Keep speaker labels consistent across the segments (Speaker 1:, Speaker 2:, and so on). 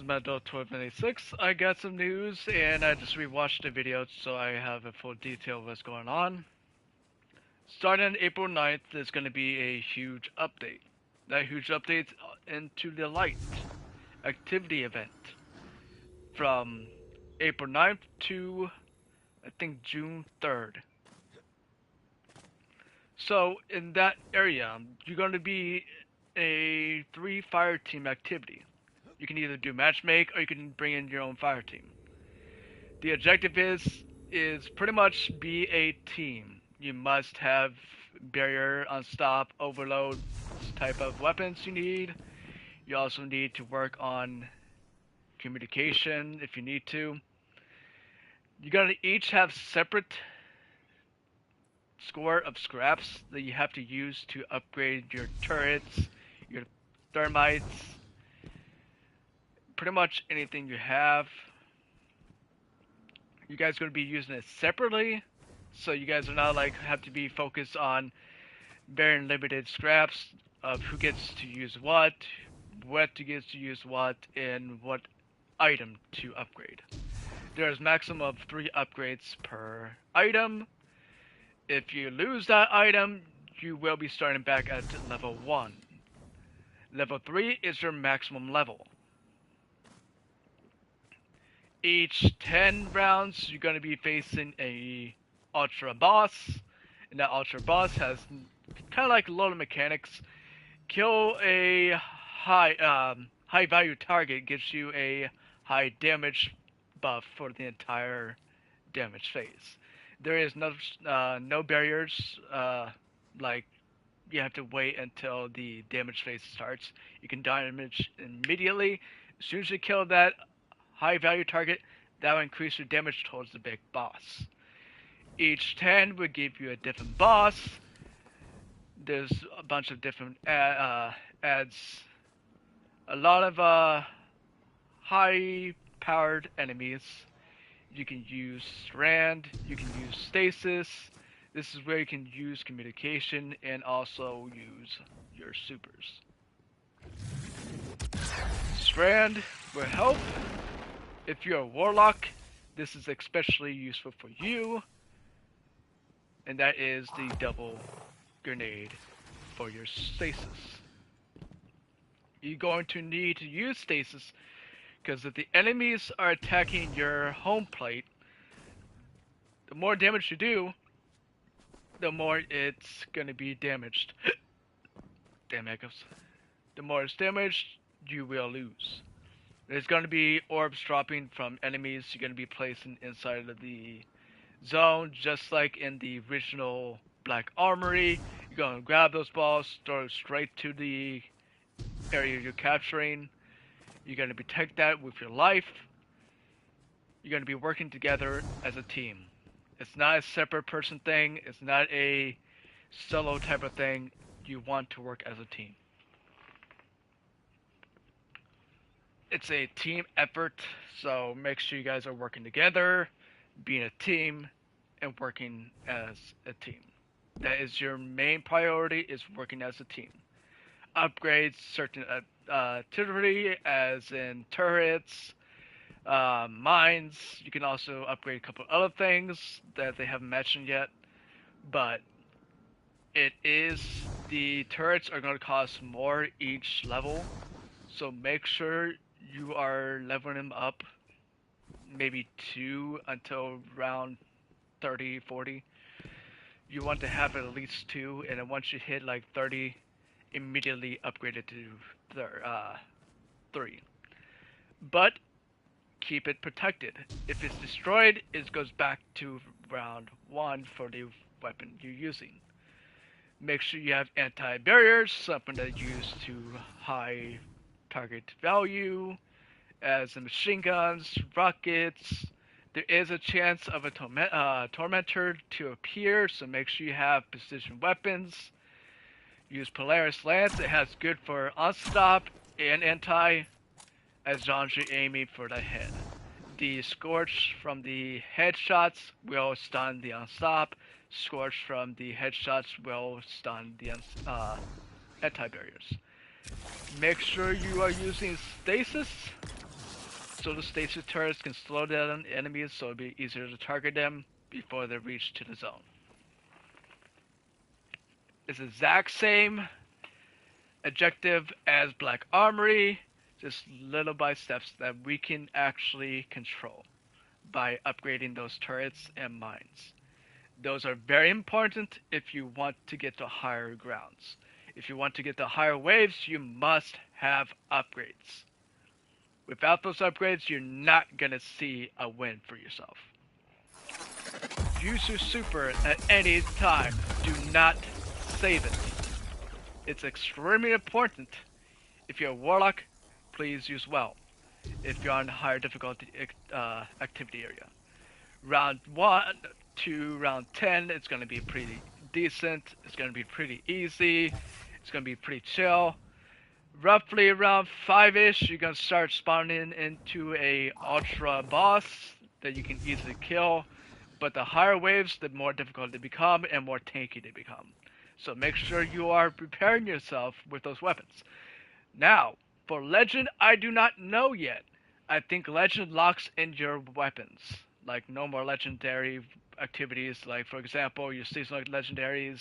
Speaker 1: Metal 1296. I got some news and I just rewatched the video so I have a full detail of what's going on. Starting on April 9th, there's going to be a huge update. That huge update into the Light activity event from April 9th to I think June 3rd. So in that area, you're going to be a 3 fire team activity. You can either do matchmake or you can bring in your own fire team. The objective is pretty much be a team. You must have barrier, unstop, overload type of weapons you need. You also need to work on communication if you need to. You're gonna each have separate score of scraps that you have to use to upgrade your turrets, your thermites, pretty much anything you have. You guys are going to be using it separately, so you guys are not like have to be focused on very limited scraps of who gets to use what gets to use what, and what item to upgrade. There's maximum of 3 upgrades per item. If you lose that item, you will be starting back at level 1. Level 3 is your maximum level. Each 10 rounds, you're going to be facing a ultra boss, and that ultra boss has kind of like a lot of mechanics. Kill a high value target gives you a high damage buff for the entire damage phase. There is no barriers, like you have to wait until the damage phase starts. You can damage immediately. As soon as you kill that high value target, that will increase your damage towards the big boss. Each 10 will give you a different boss. There's a bunch of different adds. A lot of high powered enemies. You can use Strand, you can use Stasis. This is where you can use communication and also use your supers. Strand will help. If you're a Warlock, this is especially useful for you. And that is the double grenade for your Stasis. You're going to need to use Stasis because if the enemies are attacking your home plate, the more damage you do, the more it's going to be damaged. Damn echoes. The more it's damaged, you will lose. There's going to be orbs dropping from enemies you're going to be placing inside of the zone, just like in the original Black Armory. You're going to grab those balls, throw it straight to the area you're capturing. You're going to protect that with your life. You're going to be working together as a team. It's not a separate person thing. It's not a solo type of thing. You want to work as a team. It's a team effort, so make sure you guys are working together, being a team, and working as a team. That is your main priority, is working as a team. Upgrades certain artillery, as in turrets, mines. You can also upgrade a couple other things that they haven't mentioned yet, but the turrets are going to cost more each level, so make sure you are leveling them up maybe 2 until around 30, 40. You want to have at least 2, and then once you hit like 30, immediately upgrade it to 3. But keep it protected. If it's destroyed, it goes back to round 1 for the weapon you're using. Make sure you have anti-barriers, something that's used to high target value, as in machine guns, rockets. There is a chance of a tormentor to appear, so make sure you have precision weapons. Use Polaris Lance. It has good for unstop and anti, as long as you're aiming for the head. The Scorch from the headshots will stun the unstop. Scorch from the headshots will stun the anti-barriers. Make sure you are using Stasis. so the stasis turrets can slow down enemies so it'll be easier to target them before they reach to the zone. It's the exact same objective as Black Armory, just little by steps that we can actually control by upgrading those turrets and mines. Those are very important if you want to get to higher grounds. If you want to get to higher waves, you must have upgrades. Without those upgrades, you're not going to see a win for yourself. Use your super at any time. Do not save it. It's extremely important. If you're a warlock, please use well. If you're on a higher difficulty activity area. Round 1 to round 10, it's going to be pretty decent. It's going to be pretty easy. It's going to be pretty chill. Roughly around 5-ish, you're going to start spawning into a ultra boss that you can easily kill. But the higher waves, the more difficult they become and more tanky they become. So make sure you are preparing yourself with those weapons. Now, for Legend, I do not know yet. I think Legend locks in your weapons. Like no more legendary activities, like for example, your seasonal legendaries,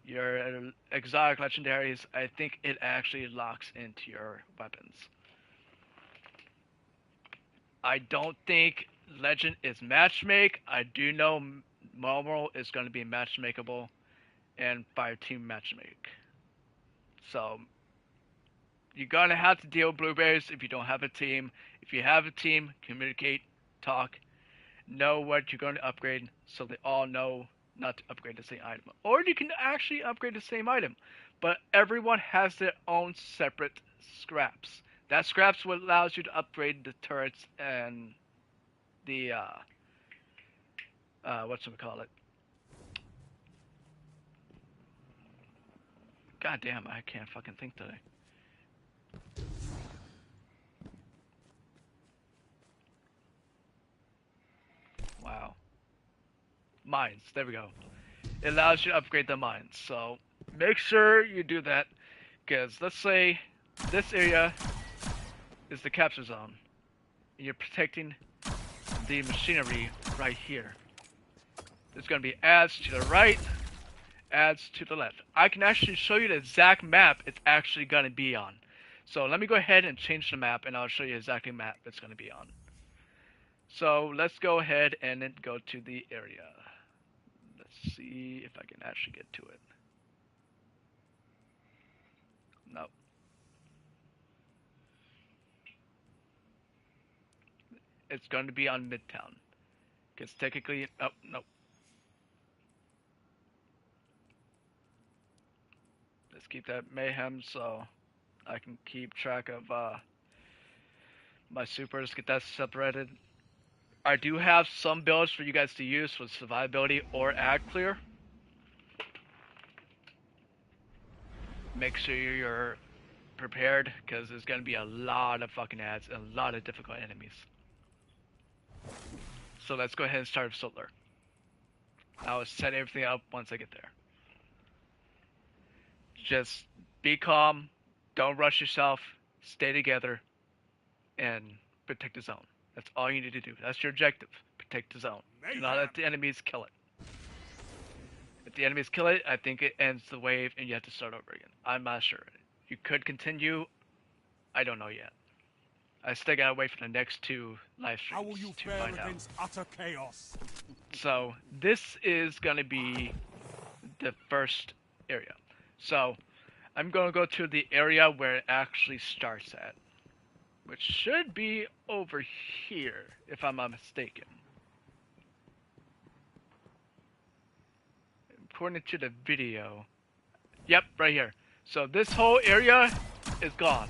Speaker 1: your exotic legendaries. I think it actually locks into your weapons. I don't think Legend is matchmake. I do know Momo is going to be matchmakeable and Fireteam matchmake. So you're going to have to deal with blueberries if you don't have a team. If you have a team, communicate, talk, know what you're going to upgrade so they all know not to upgrade the same item. Or you can actually upgrade the same item, but everyone has their own separate scraps. That scraps what allows you to upgrade the turrets and the whatchamacallit. God damn, I can't fucking think today. Wow. Mines, there we go. It allows you to upgrade the mines, so make sure you do that, because let's say this area is the capture zone, and you're protecting the machinery right here. There's going to be adds to the right, adds to the left. I can actually show you the exact map it's actually going to be on. So let me go ahead and change the map, and I'll show you exactly the map it's going to be on. So let's go ahead and then go to the area. Let's see if I can actually get to it. Nope. It's going to be on Midtown. Because technically, oh, nope. Let's keep that mayhem so I can keep track of my supers, get that separated. I do have some builds for you guys to use for survivability or ad clear. Make sure you're prepared, because there's going to be a lot of fucking ads and a lot of difficult enemies. So let's go ahead and start with Solar. I'll set everything up once I get there. Just be calm, don't rush yourself, stay together, and protect the zone. That's all you need to do. That's your objective. Protect the zone. Do not let the enemies kill it. If the enemies kill it, I think it ends the wave and you have to start over again. I'm not sure. You could continue. I don't know yet. I still gotta wait for the next 2 live streams
Speaker 2: How will you
Speaker 1: to
Speaker 2: fare
Speaker 1: find out.
Speaker 2: against utter chaos?
Speaker 1: So this is gonna be the first area. So I'm gonna go to the area where it actually starts at, which should be over here, if I'm not mistaken. According to the video. Yep, right here. So this whole area is gone.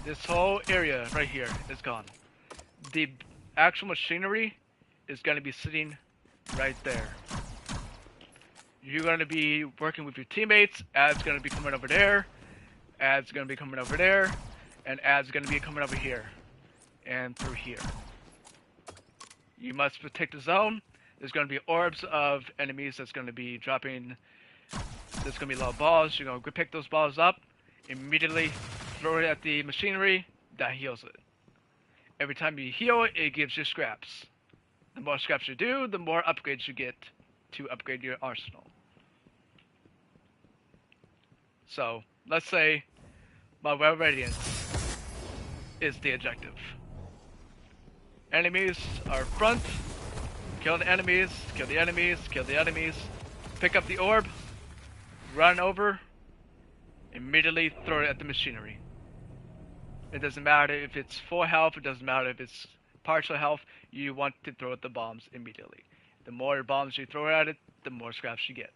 Speaker 1: This whole area right here is gone. The actual machinery is going to be sitting right there. You're going to be working with your teammates. Ad's going to be coming over there. Ad's going to be coming over there. And Ad's going to be coming over here. And through here. You must protect the zone. There's going to be orbs of enemies that's going to be dropping. There's going to be little balls. You're going to pick those balls up. Immediately throw it at the machinery. That heals it. Every time you heal, it gives you scraps. The more scraps you do, the more upgrades you get to upgrade your arsenal. So, let's say my Well Radiance is the objective. Enemies are front, kill the enemies, kill the enemies, kill the enemies, pick up the orb, run over, immediately throw it at the machinery. It doesn't matter if it's full health, it doesn't matter if it's partial health, you want to throw the bombs immediately. The more bombs you throw at it, the more scraps you get.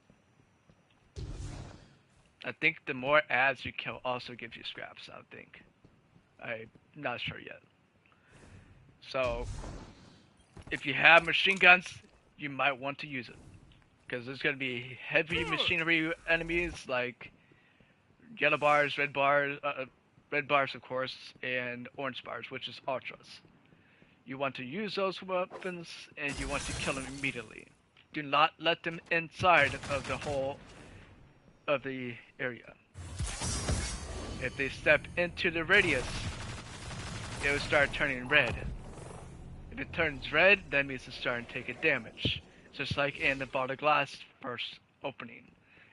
Speaker 1: I think the more ads you kill also gives you scraps, I think. I'm not sure yet. So, if you have machine guns, you might want to use it. Because there's going to be heavy machinery enemies like yellow bars, red bars of course, and orange bars, which is ultras. You want to use those weapons, and you want to kill them immediately. Do not let them inside of the whole of the area. If they step into the radius, it will start turning red. If it turns red, that means it's starting to take a damage. Just like in the Vault of Glass first opening.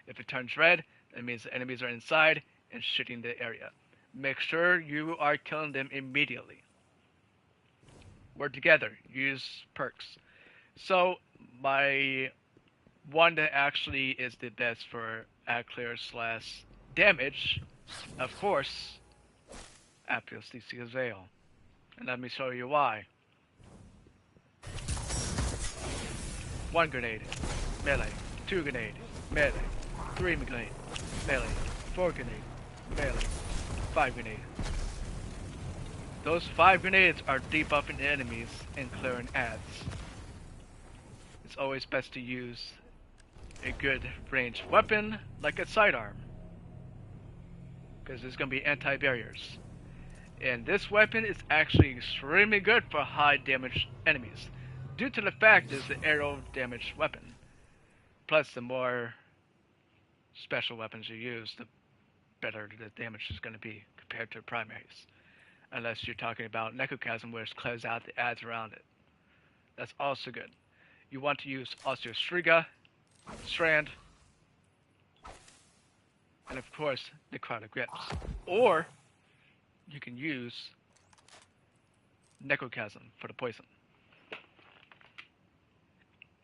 Speaker 1: If it turns red, that means the enemies are inside and shooting the area. Make sure you are killing them immediately. Work together. Use perks. So, my one that actually is the best for ad clear / damage, of course, Apotheosis Veil. And let me show you why. 1 grenade, melee, 2 grenade, melee, 3 grenade, melee, 4 grenade, melee, 5 grenade. Those 5 grenades are debuffing enemies and clearing ads. It's always best to use a good ranged weapon like a sidearm, because there's going to be anti-barriers. And this weapon is actually extremely good for high damage enemies, due to the fact it's an arrow damage weapon. Plus, the more special weapons you use, the better the damage is going to be compared to primaries. Unless you're talking about Necrochasm, where it clears out the ads around it. That's also good. You want to use also Striga, Strand, and of course, Necrotic Grips. Or, you can use Necrochasm for the poison.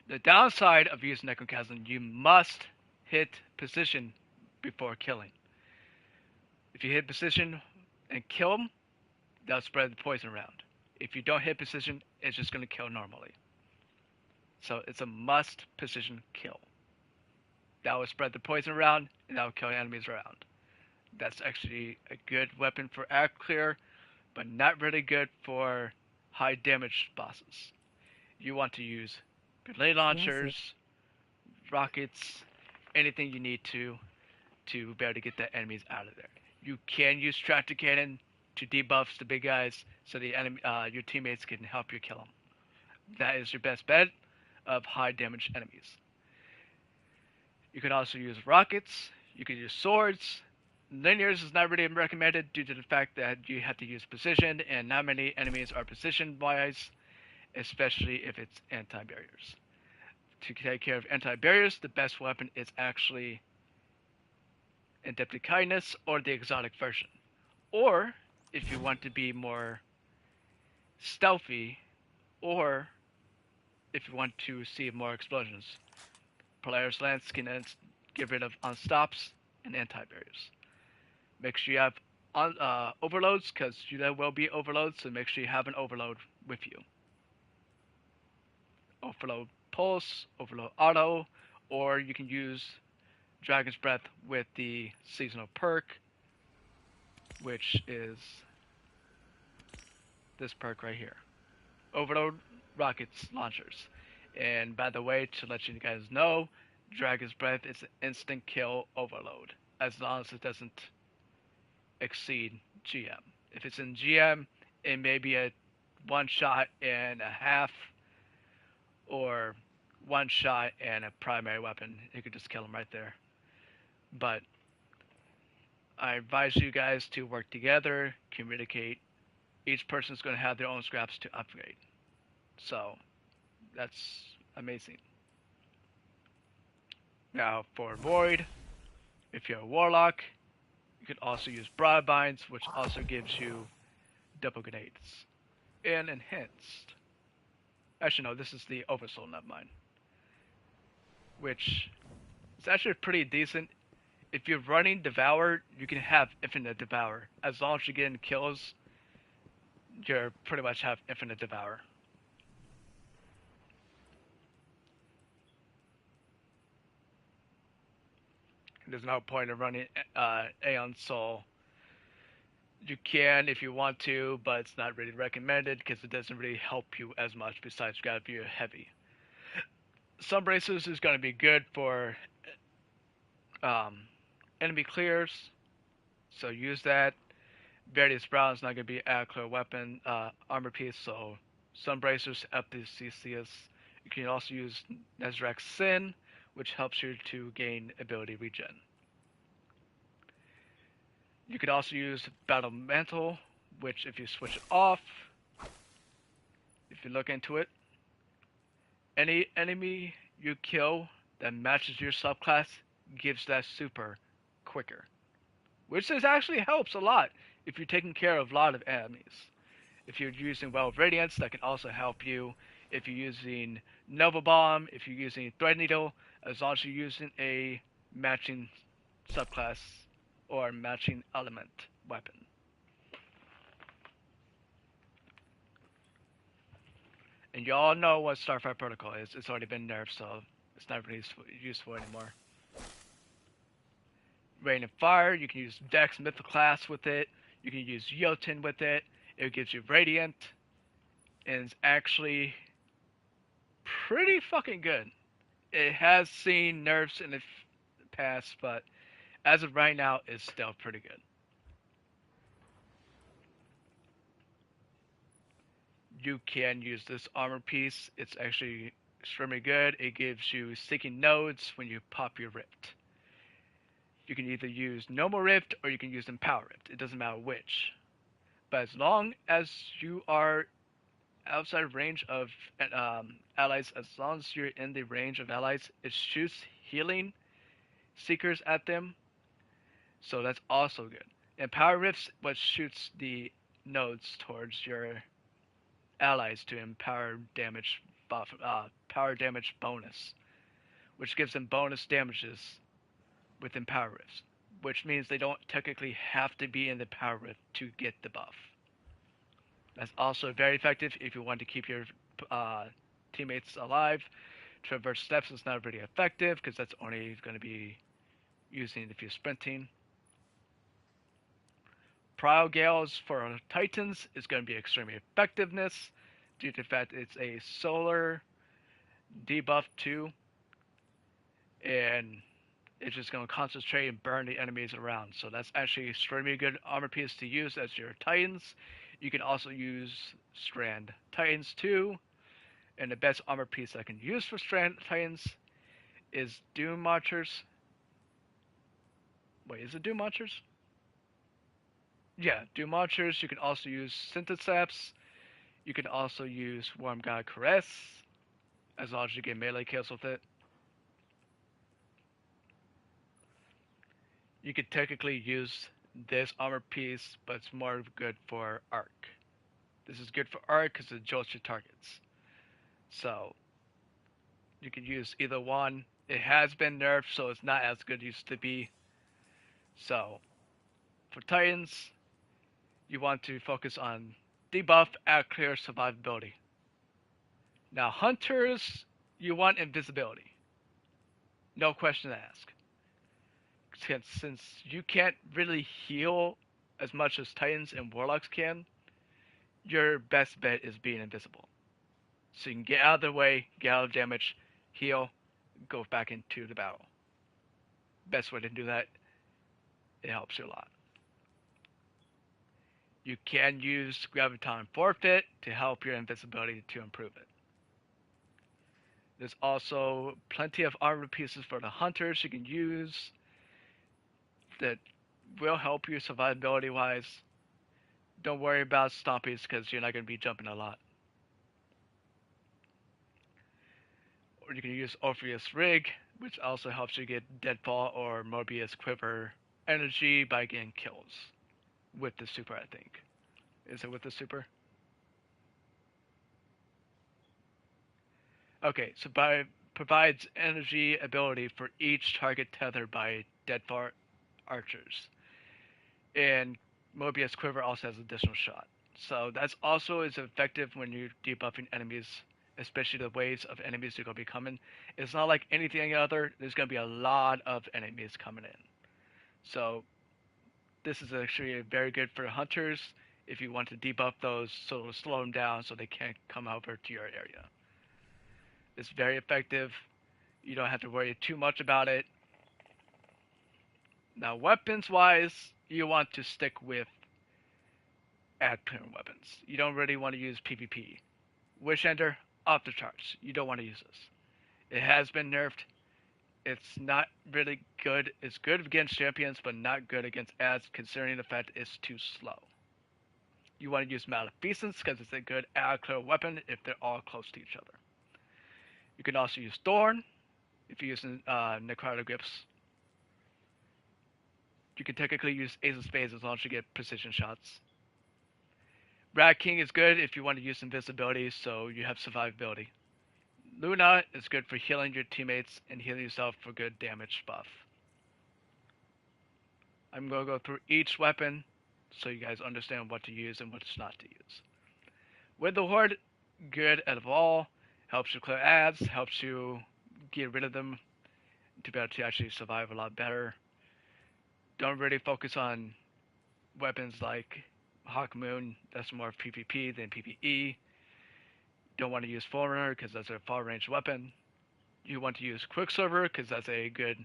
Speaker 1: The downside of using Necrochasm, you must hit position before killing. If you hit position and kill them, they'll spread the poison around. If you don't hit position, it's just going to kill normally. So it's a must position kill. That will spread the poison around, and that will kill enemies around. That's actually a good weapon for ad clear, but not really good for high damage bosses. You want to use grenade launchers, rockets, anything you need to be able to get the enemies out of there. You can use tractor cannon to debuff the big guys so the enemy, your teammates can help you kill them. That is your best bet of high damage enemies. You can also use rockets, you can use swords. Linears is not really recommended due to the fact that you have to use precision, and not many enemies are precision wise, especially if it's anti-barriers. To take care of anti-barriers, the best weapon is actually Indebted Kindness or the exotic version. Or, if you want to be more stealthy, or if you want to see more explosions, Polaris Lance can get rid of unstops and anti-barriers. Make sure you have overloads, because there will be overloads, so make sure you have an overload with you. Overload Pulse, Overload Auto, or you can use Dragon's Breath with the seasonal perk, which is this perk right here. Overload Rockets Launchers. And by the way, to let you guys know, Dragon's Breath is an instant kill overload, as long as it doesn't exceed GM. If it's in GM, it may be a 1 shot and a half, or 1 shot and a primary weapon. You could just kill them right there. But I advise you guys to work together, communicate each person's going to have their own scraps to upgrade. So that's amazing. Now for Void, if you're a Warlock, you can also use Broadbinds, which also gives you double grenades. And Enhanced. Actually, no, this is the Oversoul, not mine. Which is actually pretty decent. If you're running Devour, you can have Infinite Devour. As long as you're getting kills, you pretty much have Infinite Devour. There's no point in running Aeon Soul. You can if you want to, but it's not really recommended because it doesn't really help you as much besides you gotta be a heavy. Sunbracers is going to be good for enemy clears, so use that. Various Brown is not going to be a clear weapon armor piece, so Sunbracers up the CCS. You can also use Nezrak's Sin, which helps you to gain ability regen. You could also use Battle Mantle, which if you switch it off, if you look into it, any enemy you kill that matches your subclass gives that super quicker. Which is actually helps a lot if you're taking care of a lot of enemies. If you're using Well of Radiance, that can also help you. If you're using Nova Bomb, if you're using Thread Needle, as long as you're using a matching subclass or matching element weapon. And you all know what Starfire Protocol is. It's already been nerfed, so it's not really useful anymore. Rain and Fire, you can use Dex Mythoclast with it. You can use Jotun with it. It gives you Radiant. And it's actually pretty fucking good. It has seen nerfs in the past, but as of right now, it's still pretty good. You can use this armor piece. It's actually extremely good. It gives you Seeking Nodes when you pop your Rift. You can either use Normal Rift or you can use Empower Rift. It doesn't matter which. But as long as you are outside of range of allies, as long as you're in the range of allies, it shoots healing seekers at them. So that's also good. Empower Rifts, what shoots the nodes towards your allies to empower damage buff, power damage bonus, which gives them bonus damages with Empower Rifts, which means they don't technically have to be in the Power Rift to get the buff. That's also very effective if you want to keep your teammates alive. Traverse Steps is not really effective because that's only going to be using if you're sprinting. Prowl Gales for Titans is going to be extremely effectiveness due to the fact it's a solar debuff too, and it's just going to concentrate and burn the enemies around. So that's actually extremely good armor piece to use as your Titans. You can also use Strand Titans too, and the best armor piece I can use for Strand Titans is Doom Marchers. Wait, is it Doom Marchers? Yeah, Doom Marchers. You can also use Synthosaps. You can also use Worm God Caress, as long as you get melee kills with it. You could technically use this armor piece, but it's more good for arc. This is good for arc because it jolts your targets. So you could use either one. It has been nerfed, so it's not as good as it used to be. So for Titans, you want to focus on debuff, add clear, survivability. Now Hunters, you want invisibility. No question to ask. Since you can't really heal as much as Titans and Warlocks can, your best bet is being invisible. So you can get out of the way, get out of damage, heal, go back into the battle. Best way to do that, it helps you a lot. You can use Graviton Forfeit to help your invisibility to improve it. There's also plenty of armor pieces for the Hunters you can use that will help you survivability wise. Don't worry about stompies because you're not going to be jumping a lot. Or you can use Orpheus Rig, which also helps you get Deadfall or Mobius Quiver energy by getting kills with the super, I think. Is it with the super? Okay, so provides energy ability for each target tethered by Deadfall archers. And Mobius Quiver also has additional shot. So that's also is effective when you're debuffing enemies, especially the waves of enemies that are going to be coming. It's not like anything other. There's going to be a lot of enemies coming in. So this is actually very good for hunters if you want to debuff those, so it'll slow them down so they can't come over to your area. It's very effective. You don't have to worry too much about it. Now, weapons-wise, you want to stick with ad-clearing weapons. You don't really want to use PvP. Wish Ender, off the charts. You don't want to use this. It has been nerfed. It's not really good. It's good against champions, but not good against ads, considering the fact it's too slow. You want to use Maleficence because it's a good ad-clear weapon if they're all close to each other. You can also use Thorn if you're using Necrotic Grips. You can technically use Ace of Spades as long as you get precision shots. Rat King is good if you want to use invisibility, so you have survivability. Luna is good for healing your teammates and healing yourself for good damage buff. I'm going to go through each weapon so you guys understand what to use and what's not to use. With the Horde, good out of all. Helps you clear ads, helps you get rid of them to be able to actually survive a lot better. Don't really focus on weapons like Hawk Moon, that's more PvP than PvE. Don't want to use Forerunner because that's a far range weapon. You want to use Quicksilver because that's a good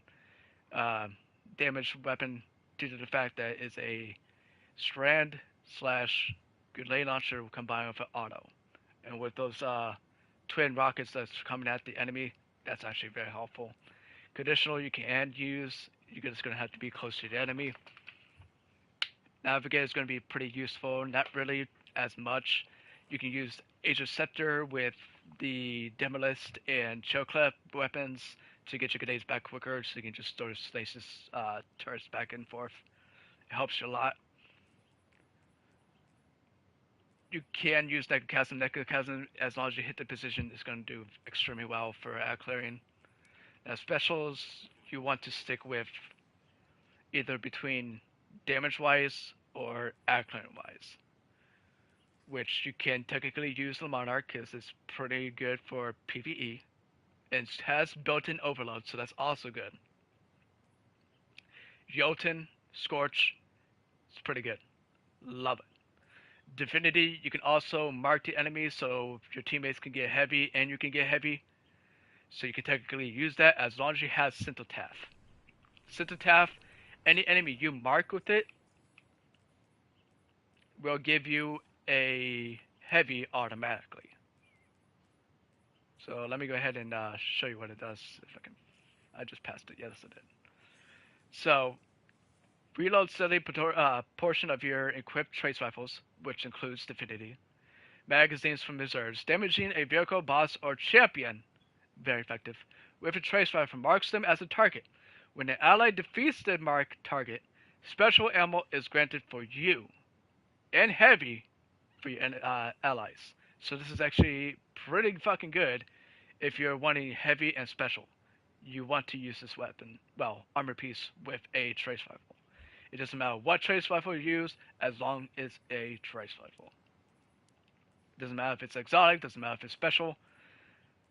Speaker 1: damage weapon due to the fact that it's a strand slash grenade launcher combined with an auto. And with those twin rockets that's coming at the enemy, that's actually very helpful. Conditional you can use, you're just going to have to be close to the enemy. Navigate is going to be pretty useful, not really as much. You can use Aegis Scepter with the Demolist and Choclef weapons to get your grenades back quicker, so you can just throw stasis turrets back and forth. It helps you a lot. You can use Necrochasm. Necrochasm, as long as you hit the position, is going to do extremely well for clearing. Now, specials, you want to stick with either between damage-wise or clearing-wise, which you can technically use the Monarch because it's pretty good for PvE. And it has built-in overload, so that's also good. Jotun, Scorch, it's pretty good. Love it. Divinity, you can also mark the enemies so your teammates can get heavy and you can get heavy. So you can technically use that as long as you have Synthotaff. Synthotaff, any enemy you mark with it will give you a heavy automatically. So let me go ahead and show you what it does. If I can, I just passed it. Yes, I did. So reload steady portion of your equipped trace rifles, which includes Divinity. Magazines from reserves, damaging a vehicle, boss, or champion. Very effective. With a trace rifle, marks them as a target. When an ally defeats the marked target, special ammo is granted for you, and heavy for your allies. So this is actually pretty fucking good if you're wanting heavy and special. You want to use this weapon, well, armor piece with a trace rifle. It doesn't matter what trace rifle you use, as long as a trace rifle. It doesn't matter if it's exotic, doesn't matter if it's special,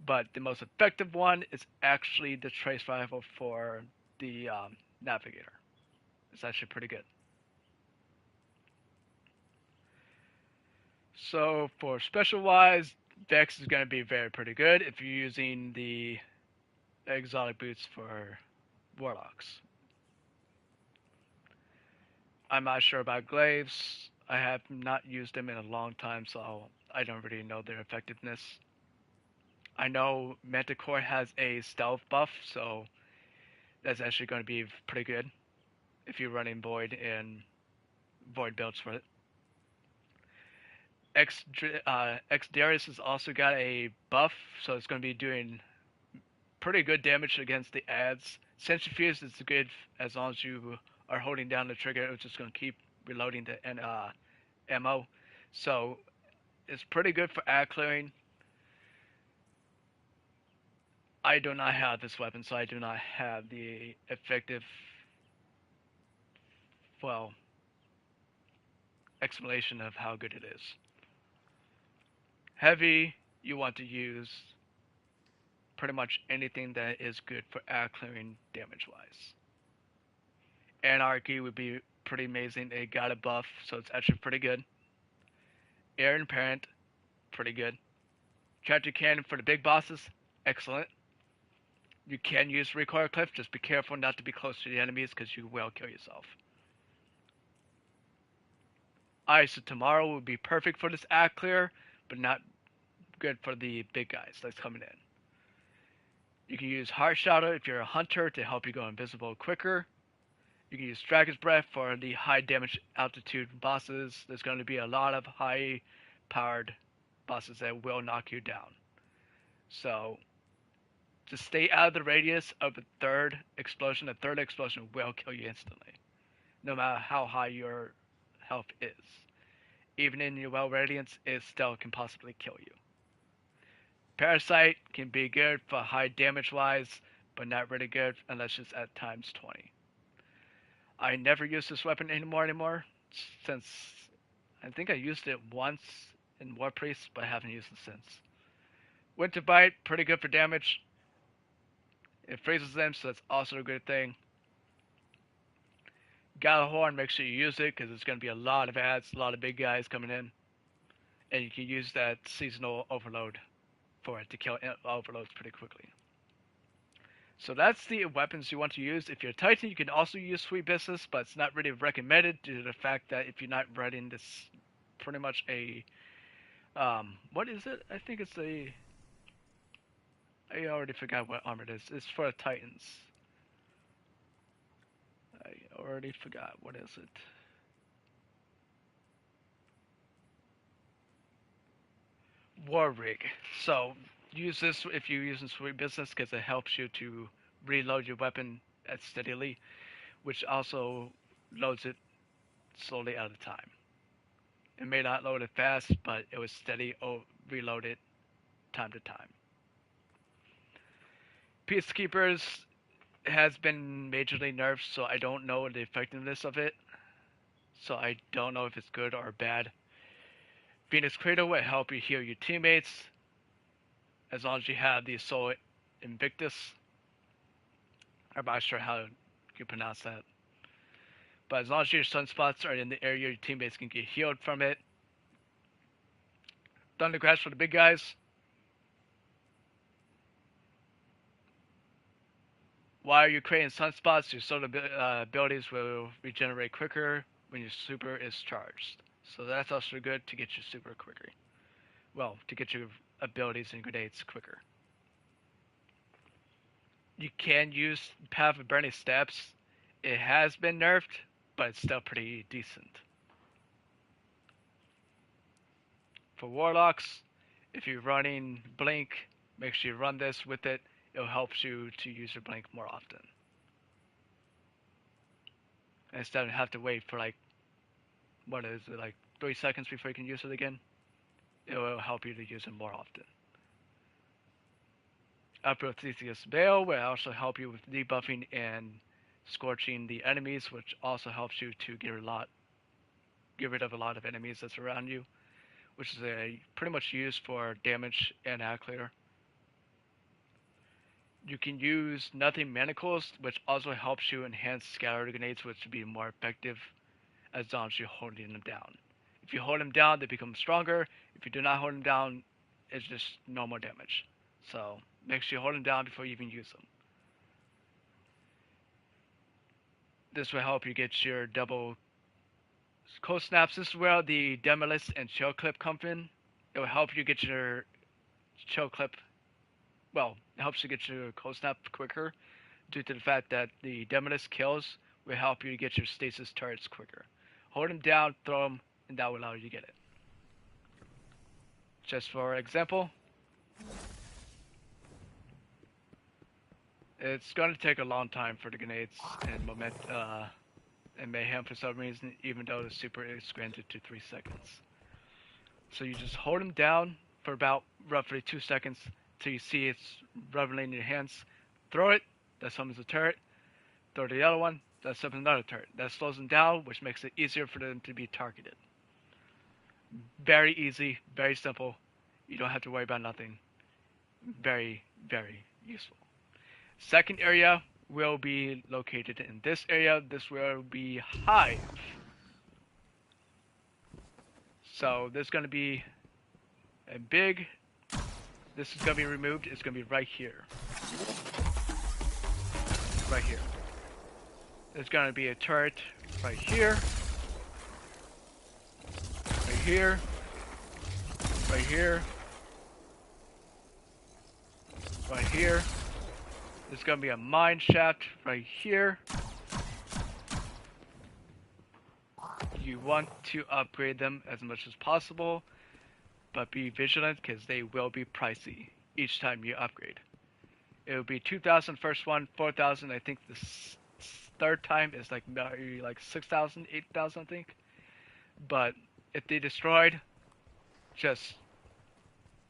Speaker 1: but the most effective one is actually the trace rifle for the navigator. It's actually pretty good. So for special wise, Vex is going to be pretty good if you're using the exotic boots for warlocks. I'm not sure about glaives. I have not used them in a long time, so I don't really know their effectiveness. I know Manticore has a stealth buff, so that's actually going to be pretty good if you're running Void and Void builds for it. X Darius has also got a buff, so it's going to be doing pretty good damage against the ads. Centrifuge is good as long as you are holding down the trigger. It's just going to keep reloading the ammo. So it's pretty good for ad clearing. I do not have this weapon, so I do not have the effective, well, explanation of how good it is. Heavy, you want to use pretty much anything that is good for ad clearing damage wise. Anarchy would be pretty amazing. It got a buff, so it's actually pretty good. Air and Parent, pretty good. Tragic Cannon for the big bosses, excellent. You can use Recoil Cliff, just be careful not to be close to the enemies because you will kill yourself. Ice of Tomorrow would be perfect for this ad clear, but not good for the big guys that's coming in. You can use Heart Shadow if you're a hunter to help you go invisible quicker. You can use Dragon's Breath for the high damage altitude bosses. There's going to be a lot of high powered bosses that will knock you down. So just stay out of the radius of the third explosion. The third explosion will kill you instantly, no matter how high your health is. Even in your well radiance, it still can possibly kill you. Parasite can be good for high damage wise, but not really good unless it's at times 20. I never use this weapon anymore, since I think I used it once in War Priest, but I haven't used it since. Winter Bite, pretty good for damage. It freezes them, so that's also a good thing. Gjallarhorn, make sure you use it, because there's going to be a lot of ads, a lot of big guys coming in. And you can use that seasonal overload for it to kill overloads pretty quickly. So that's the weapons you want to use. If you're a Titan, you can also use Sweet Business, but it's not really recommended due to the fact that if you're not running this, pretty much a, what is it? I think it's a, I already forgot what armor it is. It's for Titans. I already forgot. What is it? War Rig. So use this if you're using Sweet Business because it helps you to reload your weapon steadily, which also loads it slowly at a time. It may not load it fast, but it was steady reload it time to time. Peacekeepers has been majorly nerfed, so I don't know the effectiveness of it. So I don't know if it's good or bad. Phoenix Cradle will help you heal your teammates as long as you have the Soul Invictus. I'm not sure how you pronounce that. But as long as your sunspots are in the area, your teammates can get healed from it. Thunder Crash for the big guys. While you're creating sunspots, your solar abilities will regenerate quicker when your super is charged. So that's also good to get your super quicker. Well, to get your abilities and grenades quicker. You can use Path of Burning Steps. It has been nerfed, but it's still pretty decent. For Warlocks, if you're running Blink, make sure you run this with it. It helps you to use your Blink more often. Instead of have to wait for like, what is it, like 3 seconds before you can use it again. It will help you to use it more often. Uproot Theseus Veil will also help you with debuffing and scorching the enemies, which also helps you to get rid of a lot of enemies that's around you, which is pretty much used for damage and ad clear. You can use Nothing Manacles, which also helps you enhance scatter grenades, which would be more effective as long as you're holding them down. If you hold them down, they become stronger. If you do not hold them down, it's just normal damage. So make sure you hold them down before you even use them. This will help you get your double cold snaps. This is where the Demolist and Chill Clip come in. It will help you get your Chill Clip, well, it helps you get your cold snap quicker due to the fact that the Demolist kills will help you get your stasis turrets quicker. Hold them down, throw them, and that will allow you to get it. Just for example, it's going to take a long time for the grenades and mayhem for some reason, even though the super is granted to 3 seconds. So you just hold them down for about roughly 2 seconds till you see it's rubbing in your hands. Throw it, that summons a turret. Throw the other one, that summons another turret. That slows them down, which makes it easier for them to be targeted. Very easy, very simple. You don't have to worry about nothing. Very, very useful. Second area will be located in this area. This will be Hive. So there's going to be a big, this is going to be removed. It's going to be right here. Right here. There's going to be a turret right here. Right here. Right here. Right here. There's going to be a mine shaft right here. You want to upgrade them as much as possible, but be vigilant because they will be pricey each time you upgrade. It will be 2,000 first one, 4,000. I think the third time is like 6,000, 8,000, I think. But if they destroyed, just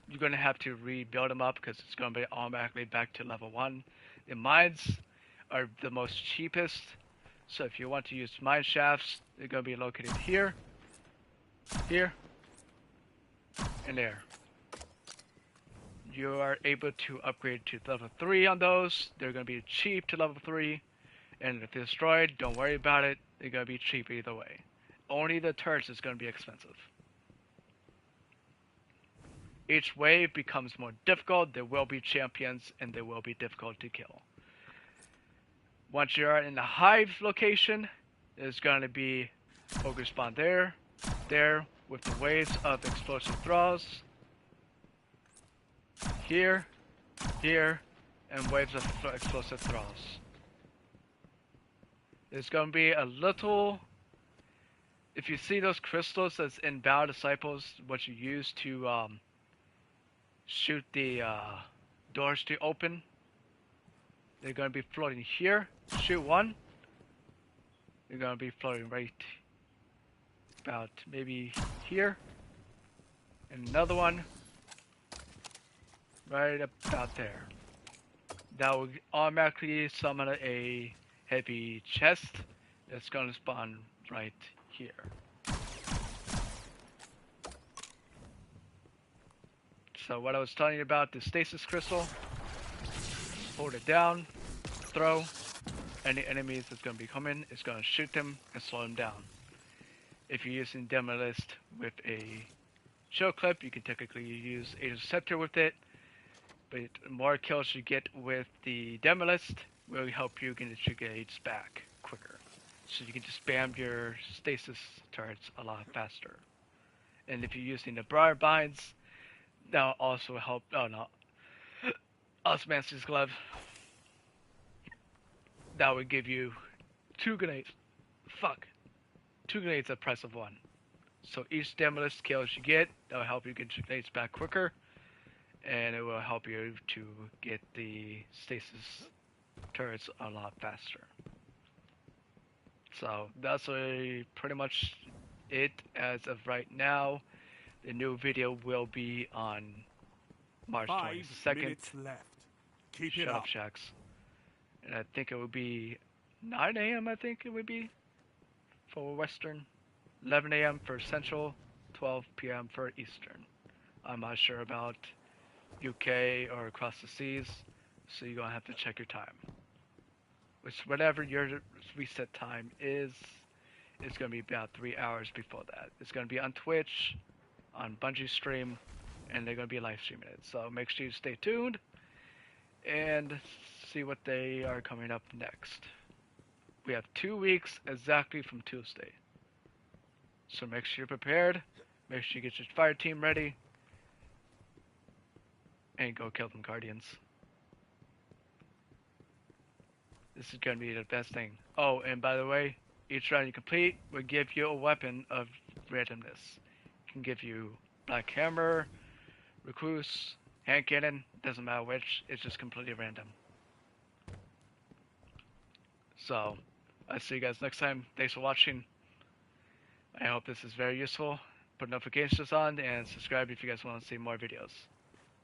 Speaker 1: you're gonna have to rebuild them up because it's gonna be automatically back to level 1. The mines are the most cheapest, so if you want to use mine shafts, they're gonna be located here, here, and there. You are able to upgrade to level 3 on those. They're gonna be cheap to level 3, and if they're destroyed, don't worry about it. They're gonna be cheap either way. Only the turrets is gonna be expensive. Each wave becomes more difficult. There will be champions, and they will be difficult to kill. Once you're in the Hive location, there's going to be ogre spawn there, with the waves of explosive thralls. Here, here, and waves of explosive thralls. There's going to be a little... If you see those crystals that's in Battle Disciples, what you use to shoot the doors to open, they're going to be floating here. Shoot one. They're going to be floating right about maybe here. And another one right about there. That will automatically summon a heavy chest that's going to spawn right here. So what I was telling you about the stasis crystal, hold it down, throw, any enemies that's going to be coming, it's going to shoot them and slow them down. If you're using Demolist with a show clip, you can technically use Aegis Scepter with it, but the more kills you get with the Demolist will help you get your gauge back quicker. So you can just spam your stasis turrets a lot faster. And if you're using the Briar Binds, that'll also help. Oh no, Osmancy's Glove. That would give you 2 grenades. Fuck. 2 grenades at the price of 1. So each Demolist kills you get, that will help you get your grenades back quicker. And it will help you to get the stasis turrets a lot faster. So that's pretty much it as of right now. The new video will be on March 22nd.
Speaker 2: 5 minutes left. Keep
Speaker 1: Shut
Speaker 2: it
Speaker 1: up,
Speaker 2: up.
Speaker 1: Shax. And I think it would be 9 a.m. I think it would be for Western, 11 a.m. for Central, 12 p.m. for Eastern. I'm not sure about UK or across the seas, so you're gonna have to check your time. Which whatever your reset time is, it's gonna be about 3 hours before that. It's gonna be on Twitch, on Bungie Stream, and they're gonna be live streaming it. So make sure you stay tuned and see what they are coming up next. We have 2 weeks exactly from Tuesday. So make sure you're prepared, make sure you get your fire team ready, and go kill them Guardians. This is going to be the best thing. Oh, and by the way, each round you complete will give you a weapon of randomness. It can give you Black Hammer, recluse, hand cannon, doesn't matter which, it's just completely random. So, I'll see you guys next time. Thanks for watching. I hope this is very useful. Put notifications on and subscribe if you guys want to see more videos.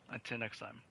Speaker 1: Until next time.